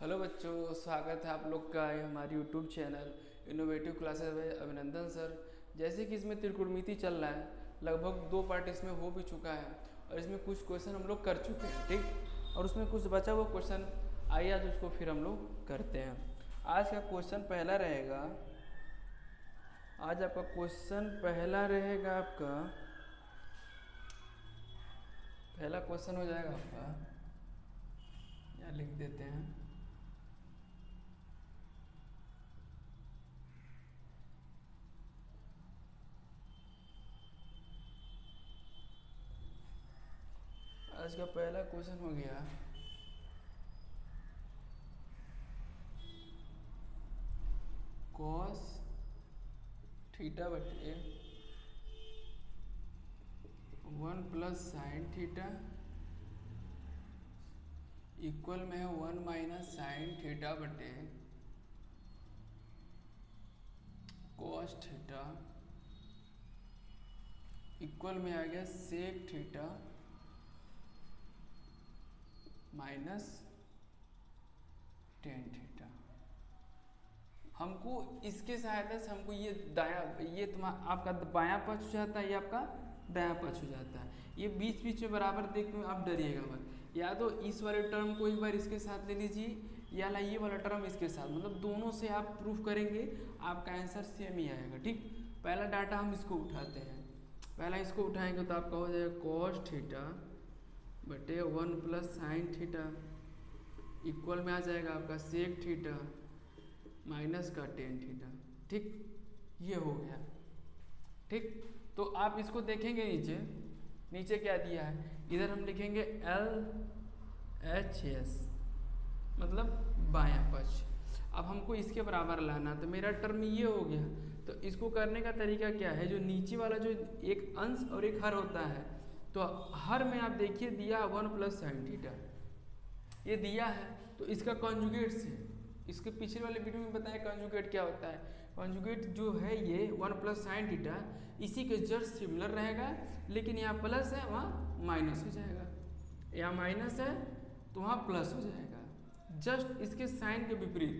Hello बच्चों, स्वागत है आप लोग का हमारी यूट्यूब चैनल इनोवेटिव क्लासेस में। अभिनंदन सर। जैसे कि इसमें त्रिकोणमिति चल रहा है, लगभग 2 पार्ट इसमें हो भी चुका है और इसमें कुछ क्वेश्चन हम लोग कर चुके हैं, ठीक। और उसमें कुछ बचा हुआ क्वेश्चन आइए आज उसको फिर हम लोग करते हैं। आज का क्वेश्चन पहला रहेगा, आज आपका क्वेश्चन पहला रहेगा, आपका पहला क्वेश्चन हो जाएगा आपका, यहाँ लिख देते हैं। आज का पहला क्वेश्चन हो गया, कॉस थीटा बटे 1 प्लस साइन थीटा इक्वल में है 1 माइनस साइन थीटा बटे कॉस थीटा इक्वल में आ गया sec theta minus tan theta. हमको इसके सहायता से हमको ये आपका बायां पक्ष हो जाता है, ये आपका दायां पक्ष हो जाता है। ये बीच बीच में बराबर देख के आप डरिएगा मत। या तो इस वाले टर्म को एक बार इसके साथ ले लीजिए, या ये वाला टर्म इसके साथ, मतलब दोनों से आप प्रूफ करेंगे, आपका आंसर सेम ही आएगा, ठीक। पहला डाटा हम इसको उठाते हैं। पहला इसको उठाएंगे तो आपका हो जाएगा कॉस थीटा बटे 1 प्लस साइन थीटा इक्वल में आ जाएगा आपका सेक थीटा माइनस का टेन थीटा, ठीक। ये हो गया, ठीक। तो आप इसको देखेंगे नीचे, नीचे क्या दिया है, इधर हम लिखेंगे LHS मतलब बायां पक्ष। अब हमको इसके बराबर लाना, तो मेरा टर्म ये हो गया। तो इसको करने का तरीका क्या है, जो नीचे वाला जो एक अंश और एक हर होता है, तो हर में आप देखिए दिया 1 प्लस साइन थीटा, ये दिया है। तो इसका कॉन्जुगेट से, इसके पिछले वाले वीडियो में बताया कॉन्जुगेट क्या होता है। कॉन्जुगेट जो है ये 1 प्लस साइन थीटा, इसी के जस्ट सिमिलर रहेगा, लेकिन यहाँ प्लस है वहाँ माइनस हो जाएगा, यहाँ माइनस है तो वहाँ प्लस हो जाएगा। जस्ट इसके साइन के विपरीत,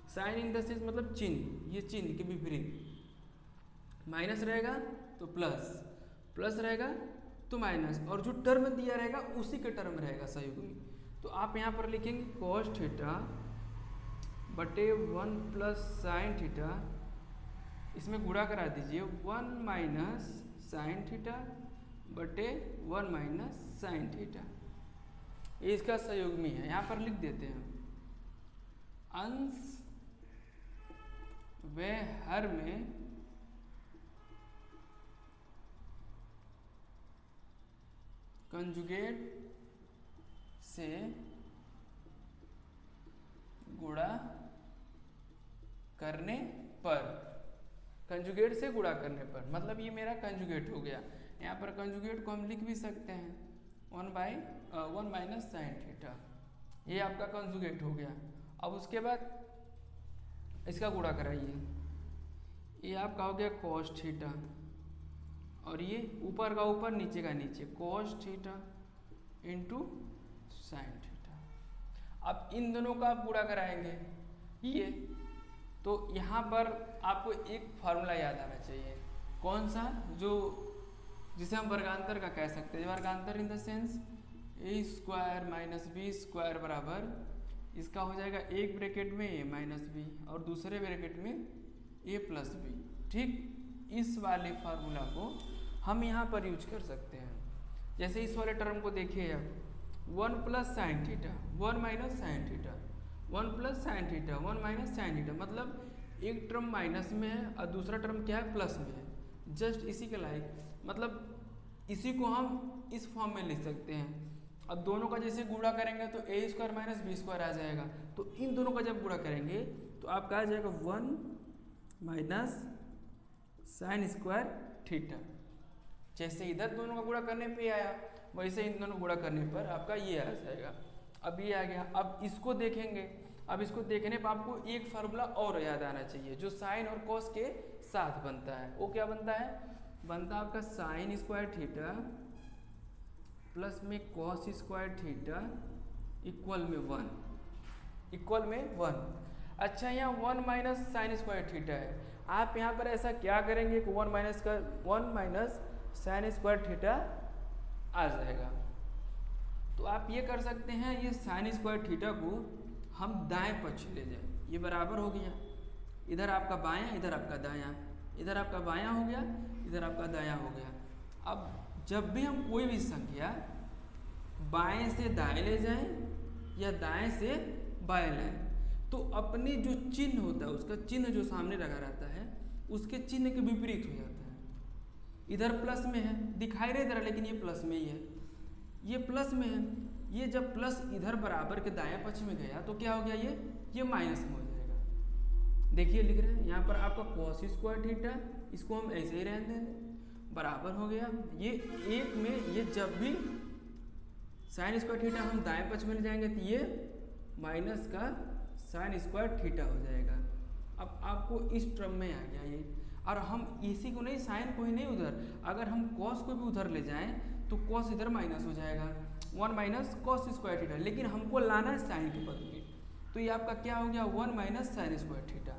साइन इन द सेंस मतलब चिन्ह, ये चिन्ह के विपरीत माइनस रहेगा तो प्लस, प्लस रहेगा तो माइनस, और जो टर्म दिया रहेगा उसी के टर्म रहेगा सहयोगी। तो आप यहाँ पर लिखेंगे कॉस थीटा बटे 1 प्लस साइन थीटा, इसमें गुणा करा दीजिए 1 माइनस साइन थीटा बटे 1 माइनस साइन थीटा, ये इसका सहयोगी है। यहाँ पर लिख देते हैं अंश व हर में कंजुगेट से गुणा करने पर, कंजुगेट से गुणा करने पर, मतलब ये मेरा कंजुगेट हो गया। यहाँ पर कंजुगेट को हम लिख भी सकते हैं 1 माइनस साइन थीटा, ये आपका कंजुगेट हो गया। अब उसके बाद इसका गुणा कराइए, ये आपका हो गया कॉस थीटा, और ये ऊपर का ऊपर नीचे का नीचे, cos theta into sine theta. अब इन दोनों का आप गुणा कराएंगे ये, तो यहाँ पर आपको एक फार्मूला याद आना चाहिए। कौन सा, जो जिसे हम वर्गांतर का कह सकते हैं। वर्गांतर in the sense A square minus B square बराबर, इसका हो जाएगा एक ब्रैकेट में ए माइनस बी और दूसरे ब्रैकेट में ए प्लस बी, ठीक। इस वाले फार्मूला को हम यहाँ पर यूज कर सकते हैं। जैसे इस वाले टर्म को देखिए आप, 1 plus sine theta 1 minus sine theta, 1 plus sine theta 1 minus sine theta, मतलब एक टर्म माइनस में है और दूसरा टर्म क्या है, प्लस में है। जस्ट इसी के लायक, मतलब इसी को हम इस फॉर्म में लिख सकते हैं। अब दोनों का जैसे गुणा करेंगे तो ए स्क्वायर माइनस बी स्क्वायर आ जाएगा, तो इन दोनों का जब गुणा करेंगे तो आपका आ जाएगा 1 माइनस साइन स्क्वायर थीटा। जैसे इधर दोनों का गुणा करने पे आया, वैसे इन दोनों गुणा करने पर आपका ये आ जाएगा। अब ये आ गया। अब इसको देखेंगे, अब इसको देखने पर आपको एक फार्मूला और याद आना चाहिए जो साइन और कॉस के साथ बनता है। वो क्या बनता है, बनता है आपका साइन स्क्वायर थीटा प्लस में कॉस स्क्वायर थीटा इक्वल में 1। इक्वल में 1। अच्छा यहाँ 1 माइनस साइन स्क्वायर थीटा है, आप यहाँ पर ऐसा क्या करेंगे कि 1 माइनस साइन स्क्वायर थीटा आ जाएगा। तो आप ये कर सकते हैं, ये साइन स्क्वायर थीटा को हम दाएं पक्ष ले जाएं, ये बराबर हो गया, इधर आपका बायां इधर आपका दायां, इधर आपका बायां हो गया इधर आपका दायां हो गया। अब जब भी हम कोई भी संख्या बाएं से दाएं ले जाएं या दाएं से बाएं लाएं, तो अपनी जो चिन्ह होता है उसका चिन्ह जो सामने लगा रहता है उसके चिन्ह के विपरीत हो जाता है। इधर प्लस में है, दिखाई नहीं दे रहा लेकिन ये प्लस में ही है, ये प्लस में है, ये जब प्लस इधर बराबर के दाएं पक्ष में गया तो क्या हो गया, ये माइनस में हो जाएगा। देखिए लिख रहे हैं यहाँ पर आपका कॉस स्क्वायर थीटा, इसको हम ऐसे ही रहने देंगे, बराबर हो गया ये एक में, ये जब भी साइन स्क्वायर थीटा हम दाएं पक्ष में ले जाएंगे तो ये माइनस का साइन स्क्वायर थीटा हो जाएगा। अब आपको इस टर्म में आ गया ये, और हम इसी को नहीं, साइन को ही नहीं उधर, अगर हम कॉस को भी उधर ले जाएं तो कॉस इधर माइनस हो जाएगा, 1 माइनस कॉस स्क्वायर थीटा, लेकिन हमको लाना है साइन के पद में, तो ये आपका क्या हो गया 1 माइनस साइन स्क्वायर थीटा।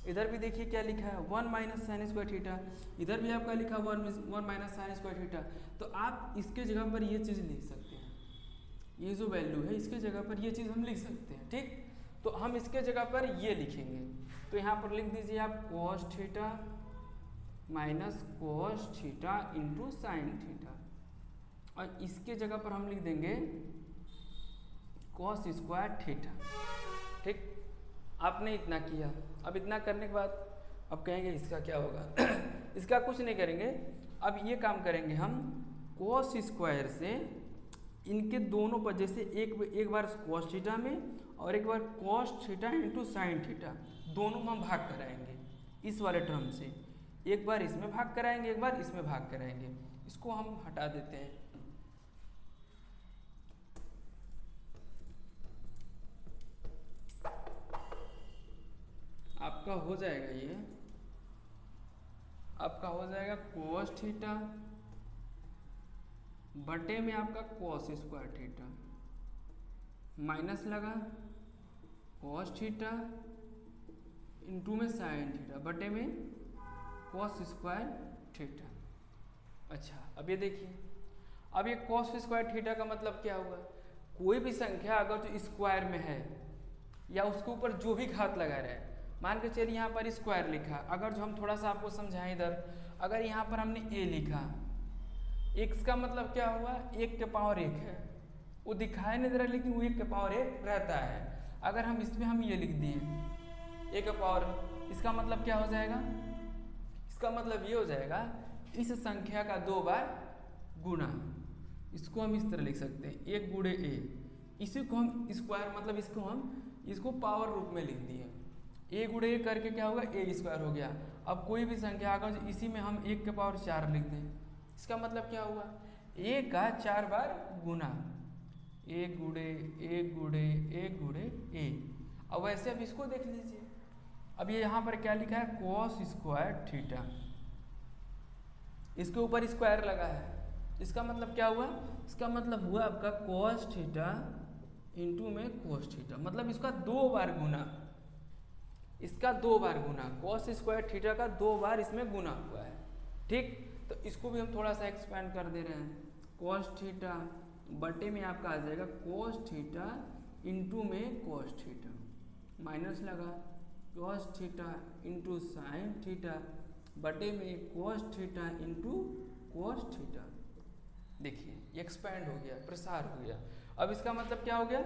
इधर भी देखिए क्या लिखा है 1 माइनस साइन स्क्वायर थीटा, इधर भी आपका लिखा 1 माइनस साइन स्क्वायर थीटा। तो आप इसके जगह पर ये चीज़ लिख सकते हैं, ये जो वैल्यू है इसके जगह पर ये चीज़ हम लिख सकते हैं, ठीक। तो हम इसके जगह पर ये लिखेंगे, तो यहाँ पर लिख दीजिए आप cos theta minus cos theta into sine theta, और इसके जगह पर हम लिख देंगे कॉस स्क्वायर थीटा, ठीक। आपने इतना किया, अब इतना करने के बाद अब कहेंगे इसका क्या होगा इसका कुछ नहीं करेंगे, अब ये काम करेंगे हम कॉस स्क्वायर से इनके दोनों पर, जैसे एक बार कॉस थीटा में और एक बार cos theta into sine theta, दोनों में हम भाग कराएंगे इस वाले टर्म से, एक बार इसमें भाग कराएंगे एक बार इसमें भाग कराएंगे, इसको हम हटा देते हैं। आपका हो जाएगा ये, आपका हो जाएगा कॉस थीटा बटे में आपका कॉस स्क्वायर थीटा, माइनस लगा कॉस थीटा इंटू में साइन थीटा बटे में कॉस स्क्वायर थीटा। अच्छा अब ये देखिए, अब ये कॉस स्क्वायर थीटा का मतलब क्या हुआ, कोई भी संख्या अगर जो स्क्वायर में है या उसके ऊपर जो भी घात लगा रहा है, मान के चलिए यहाँ पर स्क्वायर लिखा, अगर जो हम थोड़ा सा आपको समझाएं इधर, अगर यहाँ पर हमने a लिखा, x का मतलब क्या हुआ 1 के पावर 1 है, वो दिखाई नहीं दे रहा लेकिन वो 1 के पावर 1 रहता है। अगर हम इसमें हम ये लिख दिए 1 के पावर, इसका मतलब क्या हो जाएगा, इसका मतलब ये हो जाएगा इस संख्या का 2 बार गुना, इसको हम इस तरह लिख सकते हैं 1 गुणे a, इसी को हम स्क्वायर मतलब इसको पावर रूप में लिख दिए, a गुणे a करके क्या होगा a स्क्वायर हो गया। अब कोई भी संख्या अगर इसी में हम 1 के पावर 4 लिख दें, इसका मतलब क्या हुआ a का 4 बार गुना, a गुणे a गुणे a गुणे a। अब वैसे अब इसको देख लीजिए, अब ये यहाँ पर क्या लिखा है कॉस स्क्वायर थीटा, इसके ऊपर स्क्वायर लगा है, इसका मतलब क्या हुआ, इसका मतलब हुआ आपका कॉस थीटा इंटू में कॉस थीटा, मतलब इसका 2 बार गुना, इसका 2 बार गुना, कॉस स्क्वायर थीटा का 2 बार इसमें गुना हुआ है, ठीक। तो इसको भी हम थोड़ा सा एक्सपेंड कर दे रहे हैं, कॉस थीटा बटे में आपका आ जाएगा कॉस थीटा इंटू में कॉस थीटा, माइनस लगा cos theta into sine theta बटे में cos theta into cos theta. देखिए एक्सपेंड हो गया, प्रसार हो गया। अब इसका मतलब क्या हो गया,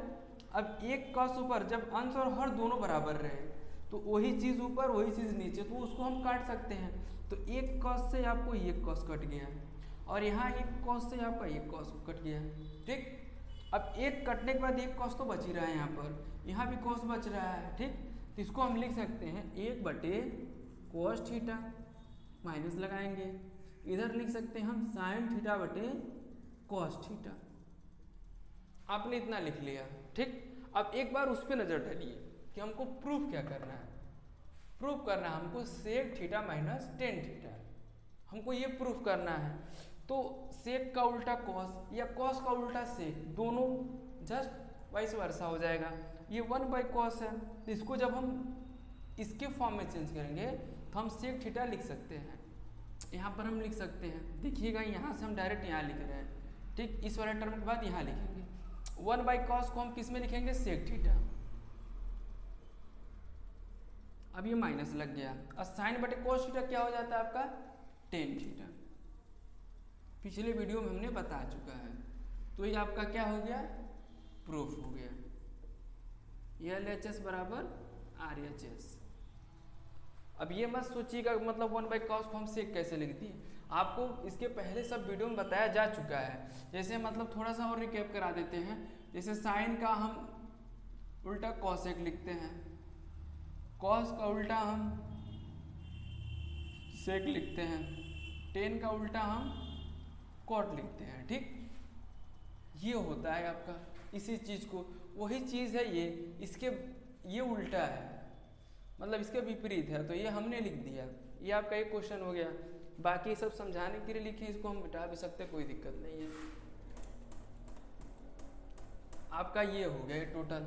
अब एक कॉस ऊपर जब अंश और हर दोनों बराबर रहे तो वही चीज़ ऊपर वही चीज़ नीचे, तो उसको हम काट सकते हैं। तो एक कॉस से आपको एक कॉस कट गया और यहाँ एक कॉस से आपका एक कॉस कट गया, ठीक। अब एक कटने के बाद एक कॉस तो बच ही रहा है, यहाँ पर यहाँ भी कॉस बच रहा है, ठीक। तो इसको हम लिख सकते हैं 1 बटे कॉस थीटा, माइनस लगाएंगे, इधर लिख सकते हैं हम साइन थीटा बटे कॉस थीटा। आपने इतना लिख लिया, ठीक। अब एक बार उस पर नजर डालिए कि हमको प्रूफ क्या करना है। प्रूफ करना है हमको sec theta minus tan theta, हमको ये प्रूफ करना है। तो सेक का उल्टा कॉस या कॉस का उल्टा सेक, दोनों जस्ट वाइस वर्सा हो जाएगा। ये 1/cos है, तो इसको जब हम इसके फॉर्म में चेंज करेंगे तो हम सेक थीटा लिख सकते हैं। यहाँ पर हम लिख सकते हैं, देखिएगा यहाँ से हम डायरेक्ट यहाँ लिख रहे हैं, ठीक। इस वाले टर्म के बाद यहाँ लिखेंगे 1/cos को हम किस में लिखेंगे, सेक थीटा। अब ये माइनस लग गया, और साइन बटे cos थीटा क्या हो जाता है आपका, टेन थीटा। पिछले वीडियो में हमने बता चुका है। तो ये आपका क्या हो गया, प्रूफ हो गया। LHS बराबर RHS। अब ये मत सोचिएगा मतलब 1/cos को हम सेक कैसे लिख दिए, आपको इसके पहले सब वीडियो में बताया जा चुका है। जैसे मतलब थोड़ा सा और रिकैप करा देते हैं। जैसे साइन का हम उल्टा कॉसेक लिखते हैं, कॉस का उल्टा हम सेक लिखते हैं, टेन का उल्टा हम कॉट लिखते हैं, ठीक। ये होता है आपका इसी चीज को, वही चीज है ये, इसके ये उल्टा है, मतलब इसके विपरीत है, तो ये हमने लिख दिया। ये आपका एक क्वेश्चन हो गया। बाकी सब समझाने के लिए लिखे, इसको हम मिटा भी सकते, कोई दिक्कत नहीं है। आपका ये हो गया टोटल।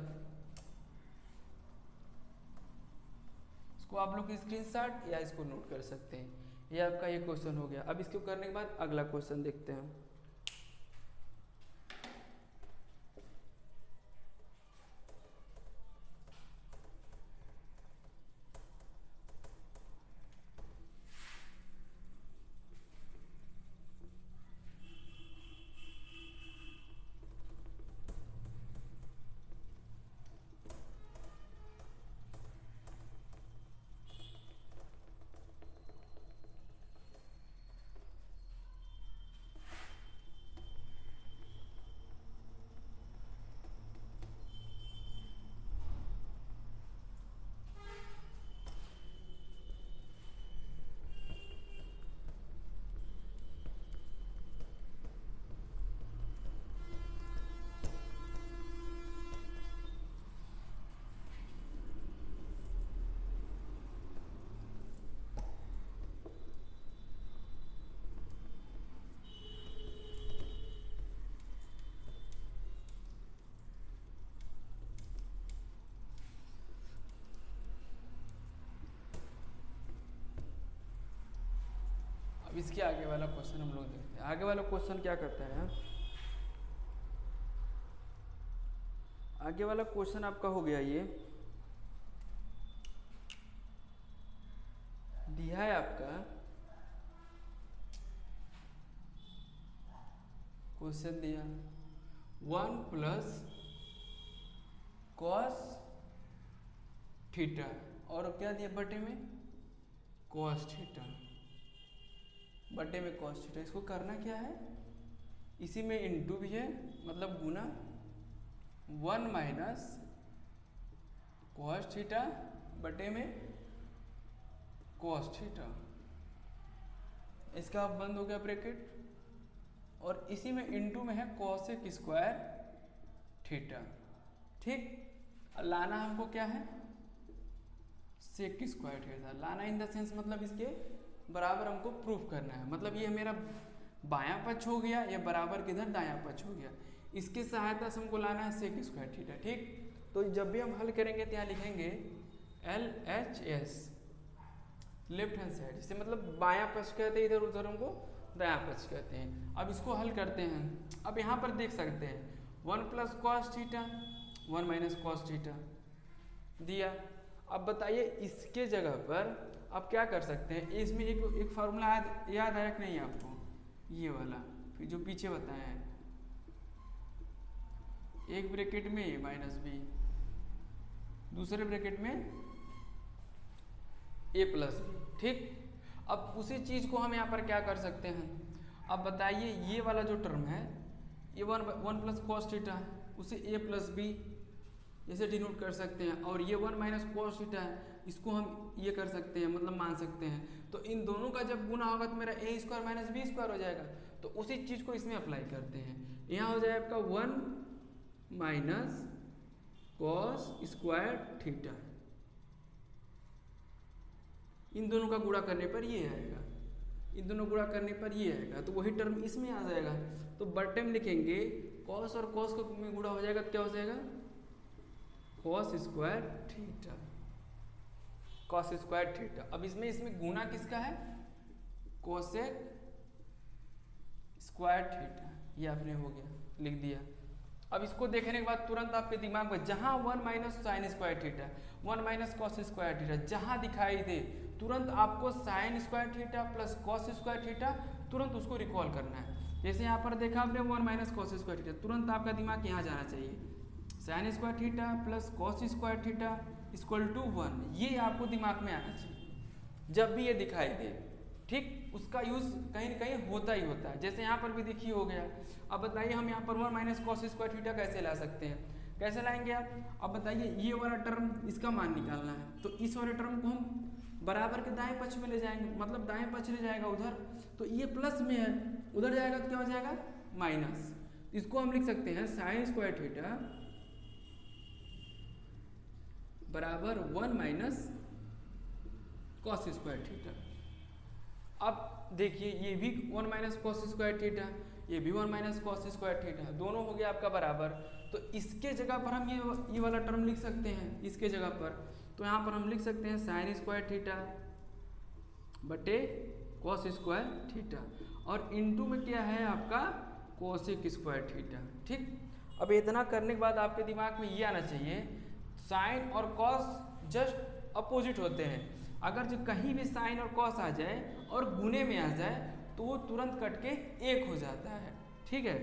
इसको आप लोग स्क्रीनशॉट या इसको नोट कर सकते हैं। ये आपका ये क्वेश्चन हो गया। अब इसको करने के बाद अगला क्वेश्चन देखते हैं। इसके आगे वाला क्वेश्चन हम लोग देखते हैं। आगे वाला क्वेश्चन क्या करता है, आगे वाला क्वेश्चन आपका हो गया, ये दिया है आपका क्वेश्चन दिया 1+cos थीटा, और क्या दिया बटे में cos थीटा, बटे में cos थीटा। इसको करना क्या है, इसी में इंटू भी है, मतलब गुना 1 - cos थीटा बटे में cos थीटा। इसका अब बंद हो गया ब्रैकेट, और इसी में इंटू में है cosec स्क्वायर थीटा, ठीक। लाना हमको क्या है, सेक स्क्वायर थीटा लाना, इन द सेंस मतलब इसके बराबर हमको प्रूफ करना है। मतलब ये मेरा बायां पक्ष हो गया, ये बराबर किधर दायां पक्ष हो गया, इसकी सहायता से हमको लाना है सेक स्क्वायर थीटा, ठीक। तो जब भी हम हल करेंगे तो यहाँ लिखेंगे LHS लेफ्ट हैंड साइड, इसे मतलब बायां पक्ष कहते हैं, इधर उधर हमको दायां पक्ष कहते हैं। अब इसको हल करते हैं। अब यहाँ पर देख सकते हैं 1+cos थीटा 1 - cos थीटा दिया। अब बताइए इसके जगह पर आप क्या कर सकते हैं, इसमें एक फार्मूला याद आया कि नहीं आपको, ये वाला फिर जो पीछे बताया है, एक ब्रैकेट में -b, दूसरे ब्रैकेट में a+b, ठीक। अब उसी चीज को हम यहाँ पर क्या कर सकते हैं, अब बताइए ये वाला जो टर्म है ये 1+cos थीटा, उसे a+b जैसे डिनोट कर सकते हैं, और ये 1 - cos थीटा है, इसको हम ये कर सकते हैं, मतलब मान सकते हैं। तो इन दोनों का जब गुना होगा तो मेरा a² - b² हो जाएगा। तो उसी चीज को इसमें अप्लाई करते हैं। यहाँ हो जाए आपका 1 - cos स्क्वायर थीटा, इन दोनों का गुणा करने पर ये आएगा, इन दोनों गुणा करने पर ये आएगा, तो वही टर्म इसमें आ जाएगा। तो बटे में लिखेंगे कॉस और कॉस को में गुणा हो जाएगा तो क्या हो जाएगा, cos square theta, cos square theta. अब इसमें गुना किसका है, कोसेक स्क्वायर थीटा, ये आपने हो गया लिख दिया। अब इसको देखने के बाद तुरंत आपके दिमाग में जहां 1 minus sign square theta, 1 minus cos square theta जहां दिखाई दे, तुरंत आपको sign square theta plus cos square theta तुरंत उसको रिकॉल करना है। जैसे यहाँ पर देखा आपने 1 माइनस कॉस स्क्वायर थीटा, तुरंत आपका दिमाग यहाँ जाना चाहिए, sine square theta plus cos square theta equal to 1, ये आपको दिमाग में आना चाहिए जब भी ये दिखाई दे। ठीक, उसका यूज कहीं न कहीं होता ही होता है। जैसे यहाँ पर भी देखिए हो गया। अब बताइए हम यहाँ पर 1 माइनस कॉस स्क्वायर थीटा कैसे ला सकते हैं, कैसे लाएंगे आप? अब बताइए ये वाला टर्म इसका मान निकालना है, तो इस वाले टर्म को हम बराबर के दाएं पक्ष में ले जाएंगे, मतलब दाएं पक्ष ले जाएगा उधर, तो ये प्लस में है, उधर जाएगा तो क्या हो जाएगा माइनस। इसको हम लिख सकते हैं साइन स्क्वायर थीटा बराबर 1 माइनस कॉस स्क्वायर थीटा। अब देखिए ये भी 1 माइनस कॉस स्क्वायर थीटा, ये भी 1 माइनस कॉस स्क्वायर थीटा, दोनों हो गया आपका बराबर। तो इसके जगह पर हम ये वाला टर्म लिख सकते हैं, इसके जगह पर तो यहाँ पर हम लिख सकते हैं साइन स्क्वायर थीटा बटे कॉस स्क्वायर थीटा, और इनटू में क्या है आपका कोसेक स्क्वायर थीटा। ठीक, अब इतना करने के बाद आपके दिमाग में ये आना चाहिए, साइन और कॉस जस्ट अपोजिट होते हैं। अगर जो कहीं भी साइन और कॉस आ जाए और गुने में आ जाए तो वो तुरंत कट के एक हो जाता है। ठीक है,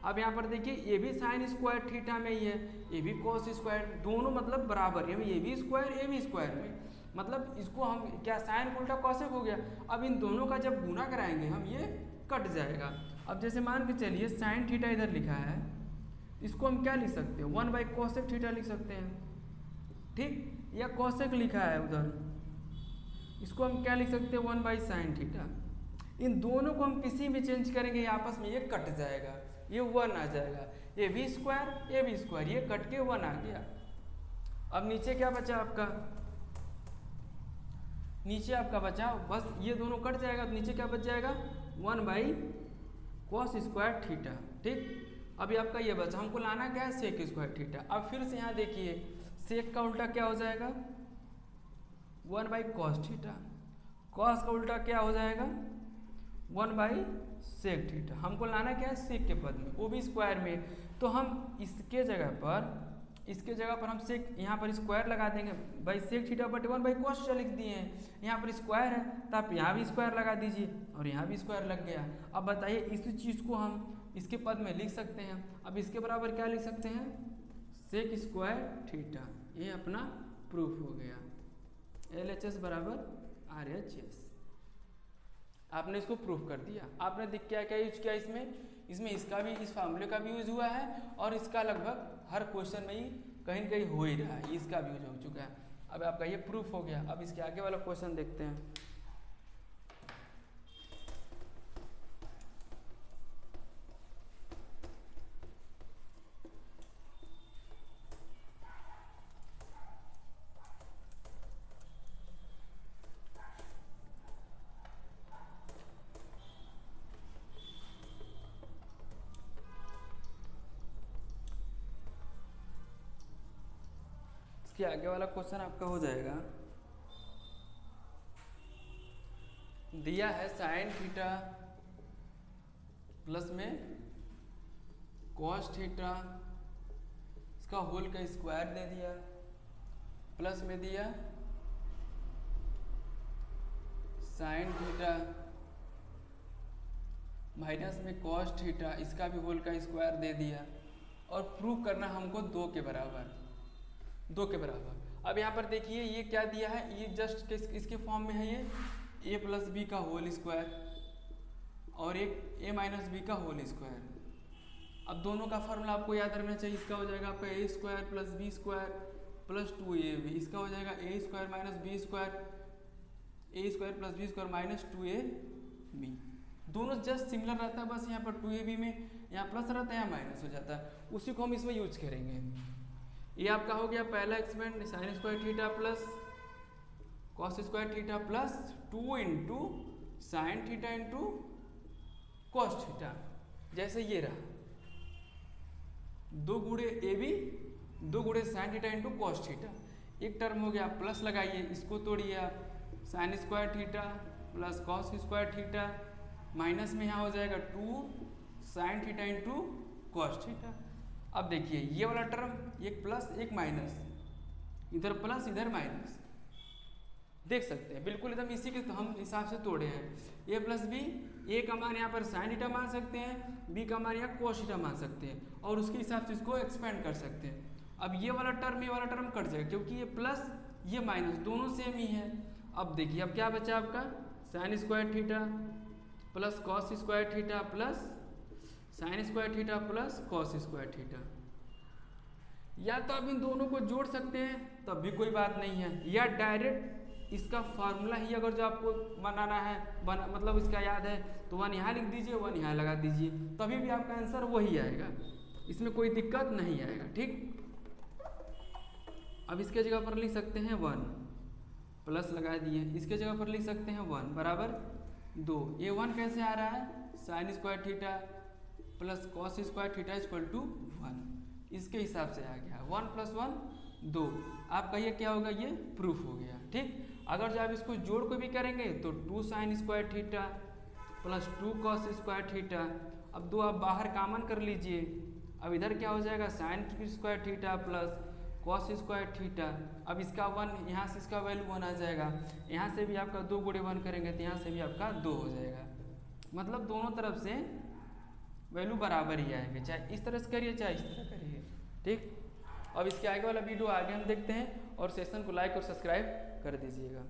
अब यहाँ पर देखिए ये भी साइन स्क्वायर थीटा में ही है, ये भी कॉस स्क्वायर, दोनों मतलब बराबर, ये भी स्क्वायर ये भी स्क्वायर में, मतलब इसको हम क्या साइन उल्टा कॉसेक हो गया। अब इन दोनों का जब गुना कराएंगे हम ये कट जाएगा। अब जैसे मान के चलिए साइन थीटा इधर लिखा है, इसको हम क्या लिख सकते हैं 1 बाई कॉसेक थीटा लिख सकते हैं। ठीक, या कॉसेक लिखा है उधर, इसको हम क्या लिख सकते हैं 1 बाई साइन थीटा। इन दोनों को हम किसी भी चेंज करेंगे आपस में ये कट जाएगा, ये 1 आ जाएगा, ये भी स्क्वायर ये भी स्क्वायर, ये कट के 1 आ गया। अब नीचे क्या बचा आपका, नीचे आपका बचा बस ये दोनों कट जाएगा, तो नीचे क्या बच जाएगा 1 बाई कॉस स्क्वायर थीटा। ठीक, अभी आपका ये बचा, हमको लाना क्या है सेक स्क्वायर थीटा। अब फिर से यहाँ देखिए सेक का उल्टा क्या हो जाएगा 1 बाई कॉस थीटा, कॉस का उल्टा क्या हो जाएगा 1 बाई सेक थीटा। हमको लाना क्या है सेक के पद में, वो भी स्क्वायर में, तो हम इसके जगह पर हम सेक यहाँ पर स्क्वायर लगा देंगे, भाई सेक थीटा बटे 1 बाई कॉस लिख दिए हैं, यहाँ पर स्क्वायर है तो आप यहाँ भी स्क्वायर लगा दीजिए और यहाँ भी स्क्वायर लग गया। अब बताइए इसी चीज़ को हम इसके पद में लिख सकते हैं। अब इसके बराबर क्या लिख सकते हैं सेक स्क्वायर थीटा, ये अपना प्रूफ हो गया, LHS बराबर RHS। आपने इसको प्रूफ कर दिया। आपने क्या क्या यूज किया इसमें इसका भी, इस फार्मूले का भी यूज हुआ है, और इसका लगभग हर क्वेश्चन में ही कहीं न कहीं हो ही रहा है, इसका भी यूज हो चुका है। अब आपका ये प्रूफ हो गया। अब इसके आगे वाला क्वेश्चन देखते हैं। आगे वाला क्वेश्चन आपका हो जाएगा, दिया है साइन थीटा प्लस में कॉस थीटा, इसका होल का स्क्वायर दे दिया, प्लस में दिया साइन थीटा माइनस में कॉस थीटा, इसका भी होल का स्क्वायर दे दिया, और प्रूव करना हमको 2 के बराबर। अब यहाँ पर देखिए ये क्या दिया है, ये जस्ट इसके फॉर्म में है, ये a प्लस बी का होल स्क्वायर और एक a माइनस बी का होल स्क्वायर। अब दोनों का फॉर्मूला आपको याद रखना चाहिए। इसका हो जाएगा आपका a square plus B square plus 2ab, इसका हो जाएगा a square minus B square, a square plus B square minus 2ab। दोनों जस्ट सिमिलर रहता है, बस यहाँ पर 2ab में यहाँ प्लस रहता है यहाँ माइनस हो जाता है, उसी को हम इसमें यूज करेंगे। ये आपका हो गया पहला experiment, sign square theta plus cos square theta plus 2 into sine theta into cos theta, जैसे ये रहा। 2 गुणे ए बी 2 गुणे sine theta into cos theta. एक टर्म हो गया, प्लस लगाइए, इसको तोड़िए आप, sign square theta plus cos square theta, minus में यहाँ हो जाएगा 2 sine theta into cos theta. अब देखिए ये वाला टर्म एक प्लस एक माइनस, इधर प्लस इधर माइनस, देख सकते हैं बिल्कुल एकदम इसी के हम हिसाब से तोड़े हैं। ए प्लस बी, ए का मान यहाँ पर साइन थीटा मान सकते हैं, बी का मान यहाँ कॉस थीटा मान सकते हैं और उसके हिसाब से इसको एक्सपेंड कर सकते हैं। अब ये वाला टर्म कट जाएगा क्योंकि ये प्लस ये माइनस दोनों सेम ही है। अब देखिए अब क्या बचा आपका, sign square theta plus cos square theta plus sign square theta plus cos square theta. या तो आप इन दोनों को जोड़ सकते हैं तब भी कोई बात नहीं है, या डायरेक्ट इसका फार्मूला ही अगर जो आपको बनाना है मतलब इसका याद है तो 1 यहाँ लिख दीजिए, 1 यहाँ लगा दीजिए, तभी भी आपका आंसर वही आएगा, इसमें कोई दिक्कत नहीं आएगा। ठीक, अब इसके जगह पर लिख सकते हैं 1 प्लस लगा दिए, इसके जगह पर लिख सकते हैं 1 बराबर 2। ये 1 कैसे आ रहा है, sine square theta plus cos square theta equal to 1, इसके हिसाब से आ गया 1 + 1 2। आपका ये क्या होगा, ये प्रूफ हो गया। ठीक, अगर जब आप इसको जोड़ को भी करेंगे तो 2 sign square theta plus 2 cos square theta. अब 2 आप बाहर कॉमन कर लीजिए, अब इधर क्या हो जाएगा, sign square theta plus cos square theta. अब इसका 1 यहाँ से इसका वैल्यू 1 आ जाएगा, यहाँ से भी आपका 2 गुणे 1 करेंगे तो यहाँ से भी आपका 2 हो जाएगा। मतलब दोनों तरफ से वैल्यू बराबर ही आएंगे, चाहे इस तरह से करिए चाहे इस तरह करिए। ठीक, अब इसके आगे वाला वीडियो आगे हम देखते हैं और सेशन को लाइक और सब्सक्राइब कर दीजिएगा।